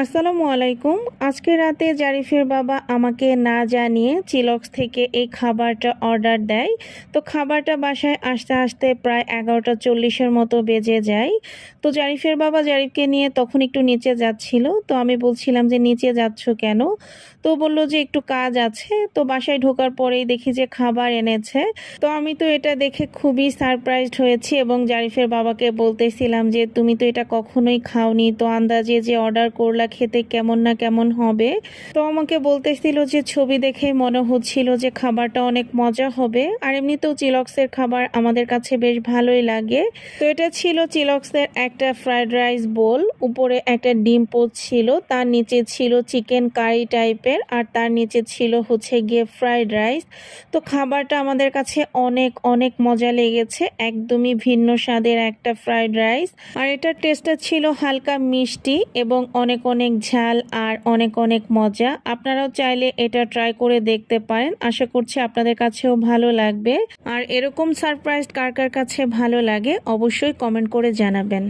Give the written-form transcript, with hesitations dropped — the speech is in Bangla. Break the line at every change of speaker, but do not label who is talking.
আসসালামু আলাইকুম। আজকে রাতে জারিফের বাবা আমাকে না জানিয়ে চিলক্স থেকে এই খাবারটা অর্ডার দেয়। তো খাবারটা বাসায় আসতে আসতে প্রায় 11:40-এর মতো বেজে যায়। তো জারিফের বাবা জারিফকে নিয়ে তখন একটু নিচে যাচ্ছিল। তো আমি বলছিলাম যে নিচে যাচ্ছ কেন? তো বলল যে একটু কাজ আছে। তো বাসায় ঢোকার পরেই দেখি যে খাবার এনেছে। তো আমি তো এটা দেখে খুবই সারপ্রাইজড হয়েছি এবং জারিফের বাবাকে বলতেছিলাম যে তুমি তো এটা কখনোই খাওনি, তো আন্দাজে যে অর্ডার করলা খেতে কেমন না কেমন হবে। তো আমাকে বলতেছিল যে ছবি দেখে মনে হচ্ছিল যে খাবারটা অনেক মজা হবে, আর এমনিতেও চিলক্সের খাবার আমাদের কাছে বেশ ভালোই লাগে। তো এটা ছিল চিলক্সের একটা ফ্রাইড রাইস বোল, উপরে একটা ডিম পোচ ছিল, তার নিচে ছিল চিকেন কারি টাইপের, আর তার নিচে ছিল হচ্ছে গিয়ে ফ্রাইড রাইস। তো খাবারটা আমাদের কাছে অনেক অনেক মজা লেগেছে, একদমই ভিন্ন স্বাদের একটা ফ্রাইড রাইস। আর এটার টেস্টটা ছিল হালকা মিষ্টি এবং অনেক অনেক ঝাল আর অনেক অনেক মজা। আপনারাও চাইলে এটা ট্রাই করে দেখতে পারেন, আশা করছি আপনাদের কাছেও ভালো লাগবে। আর এরকম সারপ্রাইজ কার কার কাছে ভালো লাগে অবশ্যই কমেন্ট করে জানাবেন।